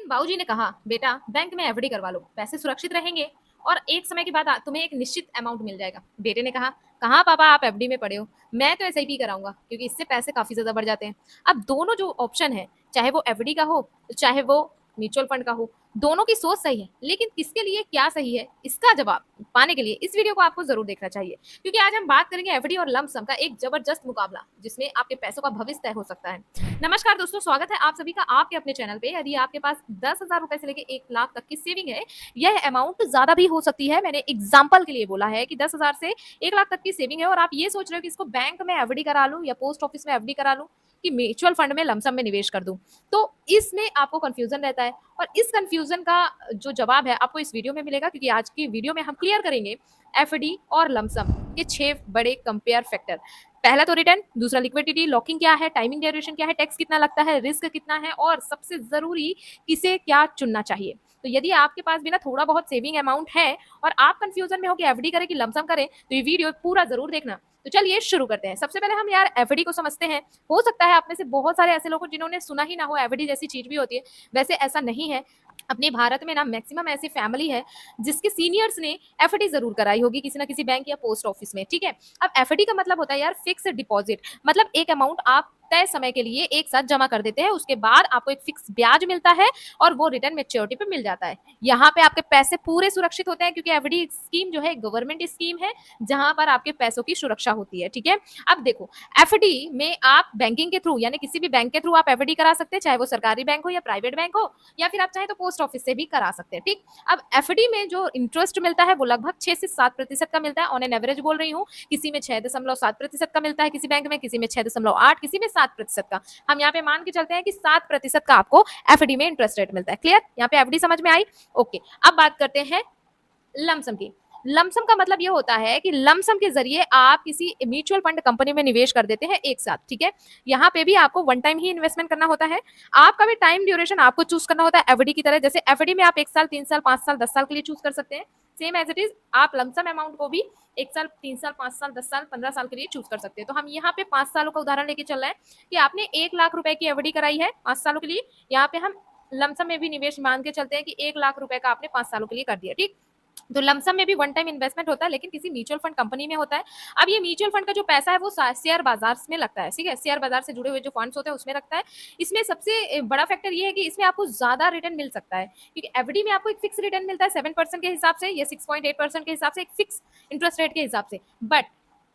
बाबूजी ने कहा, बेटा बैंक में एफडी करवा लो, पैसे सुरक्षित रहेंगे और एक समय के बाद तुम्हें एक निश्चित अमाउंट मिल जाएगा। बेटे ने कहा, कहाँ पापा आप एफडी में पड़े हो, मैं तो एसआईपी कराऊंगा क्योंकि इससे पैसे काफी ज्यादा बढ़ जाते हैं। अब दोनों जो ऑप्शन है, चाहे वो एफडी का हो चाहे वो म्यूचुअल फंड का हो, दोनों की सोच सही है, लेकिन किसके लिए क्या सही है इसका जवाब पाने के लिए इस वीडियो को आपको जरूर देखना चाहिए, क्योंकि आज हम बात करेंगे एफडी और लंप सम का एक जबरदस्त मुकाबला जिसमें आपके पैसों का भविष्य तय हो सकता है। नमस्कार दोस्तों, स्वागत है आप सभी का आपके अपने चैनल पे। यदि आपके पास 10,000 रुपए से लेकर 1 लाख तक की सेविंग है, यह अमाउंट ज्यादा भी हो सकती है, मैंने एग्जाम्पल के लिए बोला है कि 10,000 से 1 लाख तक की सेविंग है और आप ये सोच रहे हो कि इसको बैंक में एफडी करा लूं या पोस्ट ऑफिस में एफडी करा लूं कि म्यूचुअल फंड में लमसम में निवेश कर दूं, तो इसमें आपको कंफ्यूजन रहता है। और इस कंफ्यूजन का जो जवाब है आपको इस वीडियो में मिलेगा, क्योंकि आज की वीडियो में हम क्लियर करेंगे एफडी और लमसम के 6 बड़े कंपेयर फैक्टर। पहला तो रिटर्न, दूसरा लिक्विडिटी, लॉकिंग क्या है, टाइमिंग ड्यूरेशन क्या है, टैक्स कितना लगता है, रिस्क कितना है और सबसे जरूरी किसे क्या चुनना चाहिए। तो यदि आपके पास भी ना थोड़ा बहुत सेविंग अमाउंट है और आप कंफ्यूजन में हो कि एफडी करें कि लमसम करें, तो ये वीडियो पूरा जरूर देखना। तो चलिए शुरू करते हैं। सबसे पहले हम यार एफडी को समझते हैं। हो सकता है आप में से बहुत सारे ऐसे लोग जिन्होंने सुना ही ना हो एफडी जैसी चीज भी होती है। वैसे ऐसा नहीं है। अपने भारत में ना मैक्सिमम ऐसी फैमिली है जिसके सीनियर्स ने एफडी जरूर कराई होगी किसी ना किसी बैंक या पोस्ट ऑफिस में। ठीक है, अब एफडी का मतलब होता है यार फिक्स डिपॉजिट, मतलब एक अमाउंट आप तय समय के लिए एक साथ जमा कर देते हैं, उसके बाद आपको एक फिक्स ब्याज मिलता है और वो रिटर्न मैच्योरिटी पे मिल जाता है। यहाँ पे आपके पैसे पूरे सुरक्षित होते हैं, क्योंकि एफडी स्कीम जो है गवर्नमेंट स्कीम है जहां पर आपके पैसों की सुरक्षा होती है। ठीक है, अब देखो एफडी में आप बैंकिंग के थ्रू यानी किसी भी बैंक के थ्रू आप एफडी करा सकते हैं, चाहे वो सरकारी बैंक हो या प्राइवेट बैंक हो, या फिर आप चाहे तो पोस्ट ऑफिस से भी करा सकते हैं। ठीक, अब एफडी में जो इंटरेस्ट मिलता है वो लगभग 6 से 7% का मिलता है, ऑन एन एवरेज बोल रही हूँ। किसी में 6.7% का मिलता है, किसी बैंक में, किसी में 6.8, किसी में 7% का। हम यहाँ पे मान के चलते हैं कि 7% का आपको एफडी में इंटरेस्ट रेट मिलता है। क्लियर, यहाँ पे एफडी समझ में आई? ओके, अब बात करते हैं लमसम की। लमसम का मतलब ये होता है कि लमसम के जरिए आप किसी म्यूचुअल फंड कंपनी में निवेश कर देते हैं एक साथ। ठीक है, यहाँ पे भी आपको वन टाइम ही इन्वेस्टमेंट करना होता है। आपका भी टाइम ड्यूरेशन आपको चूज करना होता है एफडी की तरह। जैसे एफडी में आप 1 साल, 3 साल, 5 साल, 10 साल के लिए चूज कर सकते हैं, सेम एज इट इज आप लमसम अमाउंट को भी 1 साल, 3 साल, 5 साल, 10 साल, 15 साल के लिए चूज कर सकते हैं। तो हम यहाँ पे 5 सालों का उदाहरण लेके चल रहे हैं कि आपने 1 लाख रुपए की एफडी कराई है 5 सालों के लिए। यहाँ पे हम लमसम में भी निवेश मान के चलते हैं कि 1 लाख रुपए का आपने 5 सालों के लिए कर दिया। ठीक, तो लमसम में भी वन टाइम इन्वेस्टमेंट होता है, लेकिन किसी म्यूचुअल फंड कंपनी में होता है। अब ये म्यूचुअल फंड का जो पैसा है वो शेयर बाजार में लगता है। ठीक है, शेयर बाजार से जुड़े हुए जो फंड्स होते हैं उसमें लगता है। इसमें सबसे बड़ा फैक्टर ये है कि इसमें आपको ज्यादा रिटर्न मिल सकता है, क्योंकि एफडी में आपको एक फिक्स रिटर्न मिलता है 7% के हिसाब से या 6.8% के हिसाब से, एक फिक्स इंटरेस्ट रेट के हिसाब से। बट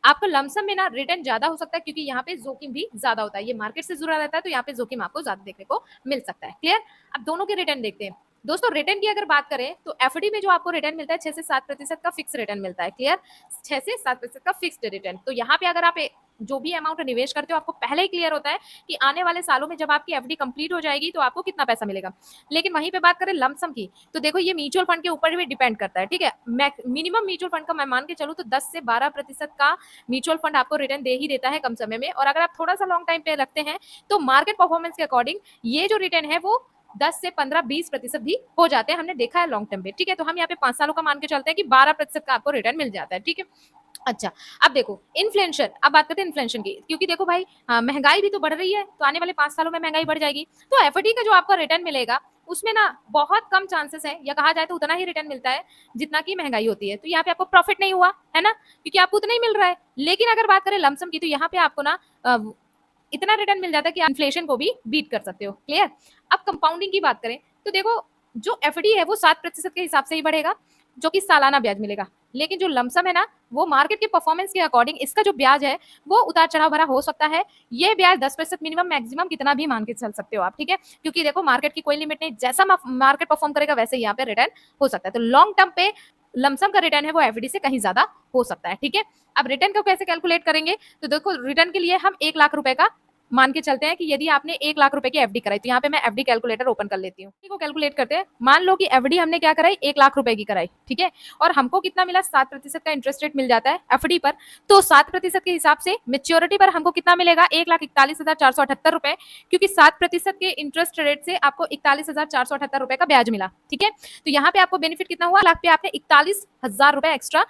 आपका लमसम में ना रिटर्न ज्यादा हो सकता है, क्योंकि यहाँ पे जोखिम भी ज्यादा होता है, ये मार्केट से जुड़ा रहता है, तो यहाँ पे जोखिम आपको ज्यादा देखने को मिल सकता है। क्लियर, अब दोनों के रिटर्न देखते हैं। दोस्तों रिटर्न की अगर बात करें तो एफडी में जो आपको रिटर्न मिलता है 6 से 7% का फिक्स रिटर्न मिलता है। क्लियर, 6 से 7% का फिक्स्ड रिटर्न। तो यहाँ पे अगर आप जो भी अमाउंट निवेश करते हो आपको पहले ही क्लियर होता है कि आने वाले सालों में जब आपकी एफडी कंप्लीट हो जाएगी तो आपको कितना पैसा मिलेगा। लेकिन वहीं पे बात करें लमसम की, तो देखो ये म्यूचुअल फंड के ऊपर भी डिपेंड करता है। ठीक है, मिनिमम म्यूचुअल फंड का मैं मान के चलूँ तो 10 से 12% का म्यूचुअल फंड आपको रिटर्न दे ही देता है कम समय में। और अगर आप थोड़ा सा लॉन्ग टाइम पे रखते हैं तो मार्केट परफॉर्मेंस के अकॉर्डिंग ये जो रिटर्न है वो 10 से 15-20% भी हो जाते हैं, हमने देखा है लॉन्ग टर्म पे। ठीक है, तो हम यहाँ पे 5 सालों का मान के चलते हैं कि 12% का आपको रिटर्न मिल जाता है। ठीक है, अच्छा, अब देखो इन्फ्लेशन, अब बात करते हैं इन्फ्लेशन की, क्योंकि देखो भाई महंगाई भी तो बढ़ रही है, तो आने वाले 5 सालों में महंगाई बढ़ जाएगी। तो एफडी का जो आपका रिटर्न मिलेगा उसमें ना बहुत कम चांसेस है, या कहा जाए तो उतना ही रिटर्न मिलता है जितना की महंगाई होती है। तो यहाँ पे आपको प्रॉफिट नहीं हुआ है ना, क्योंकि आपको उतना ही मिल रहा है। लेकिन अगर बात करें लमसम की, तो यहाँ पे आपको ना इतना रिटर्न मिल जाता है कि आप इन्फ्लेशन को भी बीट कर सकते हो। क्लियर, अब कंपाउंडिंग की बात करें तो देखो जो एफडी है वो 7% के हिसाब से ही बढ़ेगा, जो कि सालाना ब्याज मिलेगा। लेकिन जो लमसम है ना वो मार्केट के परफॉर्मेंस के अकॉर्डिंग इसका जो ब्याज है वो उतार चढ़ाव भरा हो सकता है। ये ब्याज 10% मिनिमम मैक्सिमम कितना भी मान के चल सकते हो आप। ठीक है, क्योंकि देखो मार्केट की कोई लिमिट नहीं, जैसा मार्केट परफॉर्म करेगा वैसे यहाँ पे रिटर्न हो सकता है। तो लॉन्ग टर्म पे लमसम का रिटर्न है वो एफडी से कहीं ज्यादा हो सकता है। ठीक है, अब रिटर्न को कैसे कैलकुलेट करेंगे, तो देखो रिटर्न के लिए हम 1 लाख रुपए का मान के चलते हैं कि यदि आपने 1 लाख रुपए की एफडी कराई, तो यहाँ पे मैं एफडी कैलकुलेटर ओपन कर लेती हूँ, को कैलकुलेट करते हैं। मान लो कि एफडी हमने क्या कराई, 1 लाख रुपए की कराई। ठीक है, और हमको कितना मिला, 7% का इंटरेस्ट रेट मिल जाता है एफडी पर। तो 7% के हिसाब से मेच्योरिटी पर हमको कितना मिलेगा, 1,41,478 रुपए, क्योंकि 7% के इंटरेस्ट रेट से आपको 41,478 रुपए का ब्याज मिला। ठीक है, तो यहाँ पे आपको बेनिफिट कितना हुआ, लाख पे आपने 41,000 रुपए एक्स्ट्रा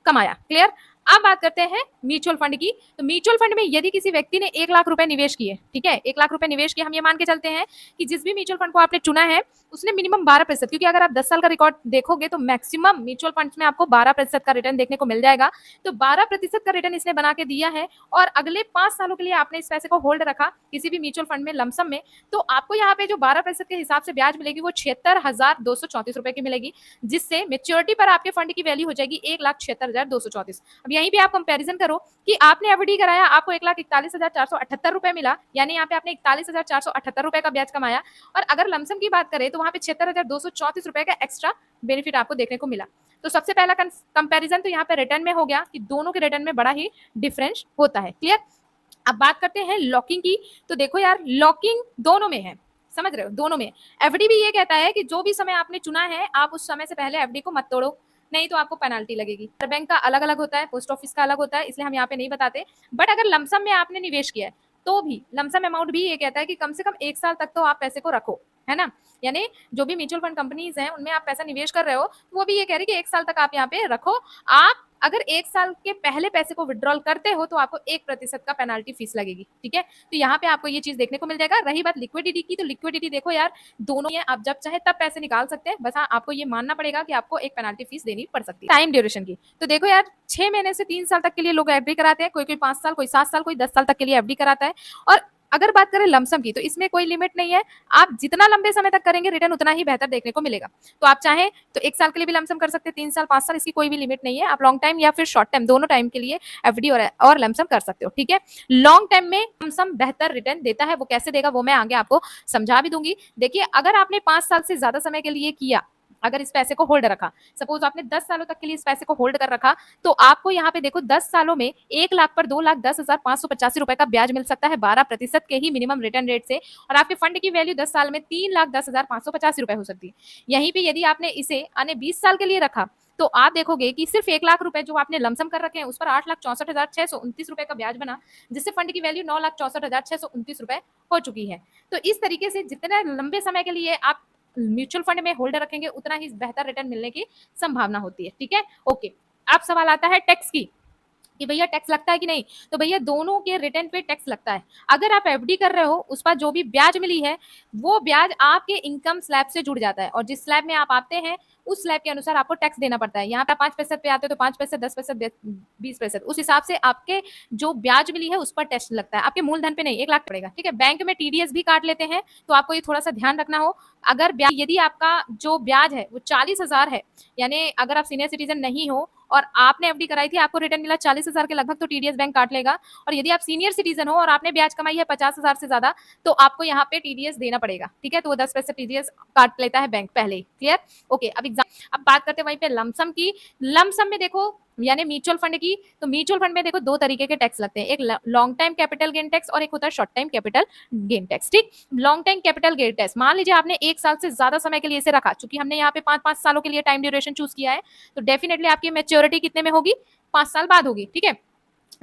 कमाया। क्लियर, अब बात करते हैं म्यूचुअल फंड की। तो म्यूचुअल फंड में यदि किसी व्यक्ति ने 1 लाख रुपए निवेश किए, ठीक है, 1 लाख रुपए निवेश किए, हम ये मान के चलते हैं कि जिस भी म्यूचुअल फंड को आपने चुना है उसने मिनिमम 12%, क्योंकि अगर आप 10 साल का रिकॉर्ड देखोगे तो मैक्सिमम म्यूचुअल फंड्स में आपको 12% का रिटर्न देखने को मिल जाएगा। तो 12% का रिटर्न इसने बना के दिया है और अगले 5 सालों के लिए आपने इस पैसे को होल्ड रखा किसी भी म्यूचुअल फंड में लमसम में, तो आपको यहाँ पे जो 12% के हिसाब से ब्याज मिलेगी वो 76,234 रुपए की मिलेगी, जिससे मेच्योरिटी पर आपके फंड की वैल्यू हो जाएगी 1,76,234। अब यहीं पे आप कंपैरिजन करो कि आपने एफडी कराया, आपको 1,41,478 रुपए मिला, यानी यहाँ पे आपने 41,478 रुपए का ब्याज कमाया, और अगर लमसम की बात करें तो वहां पे 76,234 रुपए का एक्स्ट्रा बेनिफिट आपको देखने को मिला। तो सबसे पहला कंपैरिजन तो यहाँ पे रिटर्न में हो गया कि दोनों के रिटर्न में बड़ा ही डिफरेंस होता है। क्लियर। अब बात करते हैं लॉकिंग की। तो देखो यार, लॉकिंग दोनों में है, समझ रहे हो, दोनों में। एफडी भी ये कहता है कि जो भी समय आपने चुना है आप उस समय से पहले एफडी को मत तोड़ो, नहीं तो आपको पेनाल्टी लगेगी। हर बैंक का अलग अलग होता है, पोस्ट ऑफिस का अलग होता है, इसलिए हम यहाँ पे नहीं बताते। बट अगर लमसम में आपने निवेश किया है तो भी लमसम अमाउंट भी ये कहता है कि कम से कम 1 साल तक तो आप पैसे को रखो, है ना। यानी जो भी म्यूचुअल फंड कंपनीज हैं उनमें आप पैसा निवेश कर रहे हो, वो भी ये कह रही है कि 1 साल तक आप यहाँ पे रखो। आप अगर 1 साल के पहले पैसे को विड्रॉल करते हो तो आपको 1% का पेनाल्टी फीस लगेगी, ठीक है। तो यहाँ पे आपको ये चीज देखने को मिल जाएगा। रही बात लिक्विडिटी की, तो लिक्विडिटी देखो यार, दोनों ये आप जब चाहे तब पैसे निकाल सकते हैं, बस हाँ आपको ये मानना पड़ेगा कि आपको एक पेनाल्टी फीस देनी पड़ सकती है। टाइम ड्यूरेशन की, तो देखो यार 6 महीने से 3 साल तक के लिए लोग एफडी कराते हैं, कोई कोई 5 साल, कोई 7 साल, कोई 10 साल तक के लिए एफडी कराता है। और अगर बात करें लमसम की, तो इसमें कोई लिमिट नहीं है, आप जितना लंबे समय तक करेंगे रिटर्न उतना ही बेहतर देखने को मिलेगा। तो आप चाहें तो 1 साल के लिए भी लमसम कर सकते हैं, 3 साल, 5 साल, इसकी कोई भी लिमिट नहीं है। आप लॉन्ग टाइम या फिर शॉर्ट टाइम, दोनों टाइम के लिए एफडी और लमसम कर सकते हो, ठीक है। लॉन्ग टाइम में लमसम बेहतर रिटर्न देता है, वो कैसे देगा वो मैं आगे आपको समझा भी दूंगी। देखिए, अगर आपने 5 साल से ज्यादा समय के लिए किया, अगर इस पैसे को होल्ड रखा, सपोज आपने 10 सालों तक के लिए इस पैसे को होल्ड कर रखा, तो आपको यहाँ पे देखो 10 सालों में 1 लाख पर 2,10,585 रुपए का ब्याज मिल सकता है 12% के ही मिनिमम रिटर्न रेट से, और आपके फंड की वैल्यू 10 साल में 3,10,585 रुपए हो सकती है। यहीं पे यदि आपने इसे आने 20 साल के लिए रखा, तो आप देखोगे कि सिर्फ 1 लाख रुपए जो आपने लमसम कर रखे हैं उस पर 8,64,629 रुपए का ब्याज बना, जिससे फंड की वैल्यू 9,64,629 रुपए हो चुकी है। तो इस तरीके से जितने लंबे समय के लिए आप म्यूचुअल फंड में होल्ड रखेंगे उतना ही बेहतर रिटर्न मिलने की संभावना होती है, ठीक है। ओके, अब सवाल आता है टैक्स की कि भैया टैक्स लगता है कि नहीं। तो भैया दोनों के रिटर्न पे टैक्स लगता है। अगर आप एफडी कर रहे हो, उस पर जो भी ब्याज मिली है वो ब्याज आपके इनकम स्लैब से जुड़ जाता है, और जिस स्लैब में आप आते हैं उस स्लैब के अनुसार आपको टैक्स देना पड़ता है। यहाँ पे 5% पे आते हो तो 5%, 10%, 20%, उस हिसाब से आपके जो ब्याज मिली है उस पर टैक्स लगता है। आपके मूलधन पे नहीं, 1 लाख पड़ेगा, ठीक है। बैंक में टीडीएस भी काट लेते हैं, तो आपको ये थोड़ा सा ध्यान रखना हो। अगर यदि आपका जो ब्याज है वो 40,000 है, यानी अगर आप सीनियर सिटीजन नहीं हो और आपने एफडी कराई थी, आपको रिटर्न मिला 40,000 के लगभग, तो टीडीएस बैंक काट लेगा। और यदि आप सीनियर सिटीजन हो और आपने ब्याज कमाई है 50,000 से ज्यादा, तो आपको यहाँ पे टीडीएस देना पड़ेगा, ठीक है। तो वो 10% टीडीएस काट लेता है बैंक पहले ही। क्लियर। ओके, अब बात करते हैं वहीं पे लमसम की। लमसम में देखो, यानी म्यूचुअल फंड की, तो म्यूचुअल फंड में देखो 2 तरीके के टैक्स लगते हैं, एक long time capital gain tax और एक होता है short time capital gain tax, ठीक। Long time capital gain tax, मान लीजिए आपने 1 साल से ज्यादा समय के लिए इसे रखा, चूंकि हमने यहाँ पे 5-5 सालों के लिए टाइम ड्यूरेशन चूज किया है, तो डेफिनेटली आपकी मेच्योरिटी कितने में होगी, 5 साल बाद होगी, ठीक है।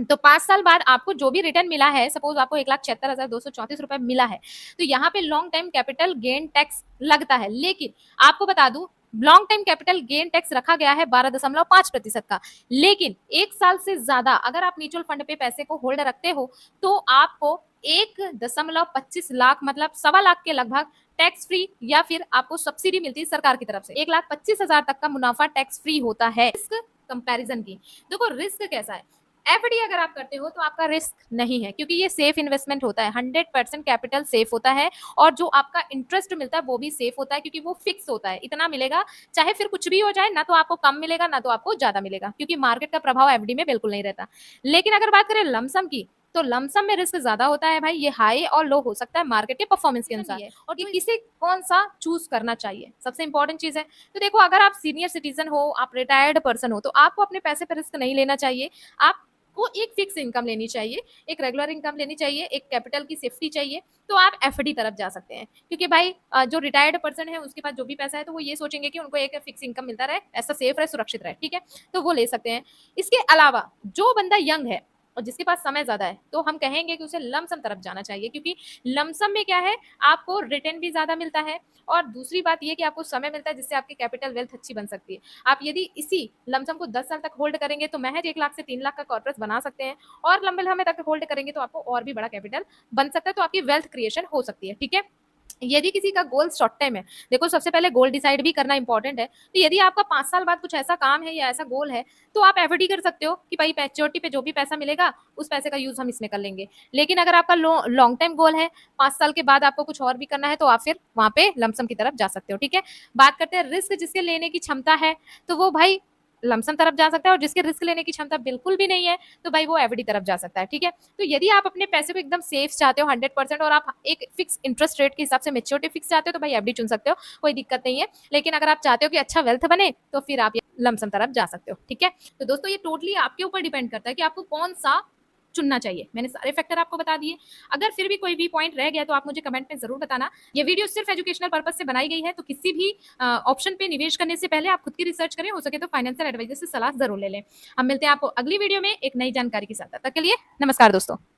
तो 5 साल बाद आपको जो भी रिटर्न मिला है, सपोज आपको 1,76,234 रुपए मिला है, तो यहाँ पे long time capital gain tax लगता है। लेकिन आपको बता दूं, long time capital gain tax रखा गया है 12.5% का, लेकिन 1 साल से ज्यादा अगर आप म्यूचुअल फंड पे पैसे को होल्ड रखते हो तो आपको 1.25 लाख, मतलब 1.25 लाख के लगभग टैक्स फ्री, या फिर आपको सब्सिडी मिलती है सरकार की तरफ से, 1,25,000 तक का मुनाफा टैक्स फ्री होता है। रिस्क कंपैरिजन की, देखो रिस्क कैसा है। एफडी अगर आप करते हो तो आपका रिस्क नहीं है, क्योंकि ये सेफ इन्वेस्टमेंट होता है, 100% कैपिटल सेफ होता है, और जो आपका इंटरेस्ट मिलता है वो भी सेफ होता है, क्योंकि वो फिक्स होता है, इतना मिलेगा, चाहे फिर कुछ भी हो जाए, ना तो आपको कम मिलेगा ना तो आपको ज्यादा मिलेगा, क्योंकि मार्केट का प्रभाव एफडी में बिल्कुल नहीं रहता। लेकिन अगर बात करें लमसम की, तो लमसम में रिस्क ज्यादा होता है भाई, ये हाई और लो हो सकता है मार्केट के परफॉर्मेंस के अनुसार, और कि किसे कौन सा चूज करना चाहिए, सबसे इंपॉर्टेंट चीज है। तो देखो, अगर आप सीनियर सिटीजन हो, आप रिटायर्ड पर्सन हो, तो आपको अपने पैसे पर रिस्क नहीं लेना चाहिए। आपको एक फिक्स इनकम लेनी चाहिए, एक रेगुलर इनकम लेनी चाहिए, एक कैपिटल की सेफ्टी चाहिए, तो आप एफडी तरफ जा सकते हैं। क्योंकि भाई जो रिटायर्ड पर्सन है उसके पास जो भी पैसा है, तो वो ये सोचेंगे कि उनको एक फिक्स इनकम मिलता रहे, ऐसा सेफ रहे, सुरक्षित रहे, ठीक है, तो वो ले सकते हैं। इसके अलावा जो बंदा यंग है, और जिसके पास समय ज़्यादा है, तो हम कहेंगे कि उसे लमसम तरफ जाना चाहिए, क्योंकि लमसम में क्या है, आपको रिटर्न भी ज़्यादा मिलता है और दूसरी बात ये कि आपको समय मिलता है जिससे आपकी कैपिटल वेल्थ अच्छी बन सकती है। आप यदि इसी लमसम को 10 साल तक होल्ड करेंगे तो महज़ 1 लाख से 3 लाख का कॉर्पस बना सकते हैं और लंबे समय तक होल्ड करेंगे तो आपको और भी बड़ा कैपिटल बन सकता है, तो आपकी वेल्थ क्रिएशन हो सकती है, ठीक है? यदि किसी का गोल शॉर्ट टाइम है, देखो सबसे पहले गोल डिसाइड भी करना इंपॉर्टेंट है। तो यदि आपका 5 साल बाद कुछ ऐसा काम है या ऐसा गोल है, तो आप एफडी कर सकते हो कि भाई मैच्योरिटी पे जो भी पैसा मिलेगा, उस पैसे का यूज़ हम इसमें कर लेंगे। लेकिन अगर आपका लॉन्ग टाइम गोल है, 5 साल के बाद आपको कुछ और भी करना है, तो आप फिर वहाँ पे लमसम की तरफ जा सकते हो, ठीक है? बात करते हैं रिस्क जिसके लेने की क्षमता है, तो वो भाई लमसम तरफ जा सकता है और जिसके रिस्क लेने की क्षमता बिल्कुल भी नहीं है, तो भाई वो एफडी तरफ जा सकता है, ठीक है? तो यदि आप अपने पैसे को एकदम सेफ चाहते हो 100% और आप एक फिक्स इंटरेस्ट रेट के हिसाब से मैच्योरिटी फिक्स चाहते हो, तो भाई एफडी चुन सकते हो, कोई दिक्कत नहीं है। लेकिन अगर आप चाहते हो कि अच्छा वेल्थ बने, तो फिर आप लमसम तरफ जा सकते हो, ठीक है? तो दोस्तों ये टोटली आपके ऊपर डिपेंड करता है कि आपको कौन सा चुनना चाहिए। मैंने सारे फैक्टर आपको बता दिए। अगर फिर भी कोई भी पॉइंट रह गया तो आप मुझे कमेंट में जरूर बताना। ये वीडियो सिर्फ एजुकेशनल पर्पज से बनाई गई है, तो किसी भी ऑप्शन पे निवेश करने से पहले आप खुद की रिसर्च करें, हो सके तो फाइनेंशियल एडवाइजर से सलाह जरूर ले लें। हम मिलते हैं आपको अगली वीडियो में एक नई जानकारी के साथ। तब तक के लिए नमस्कार दोस्तों।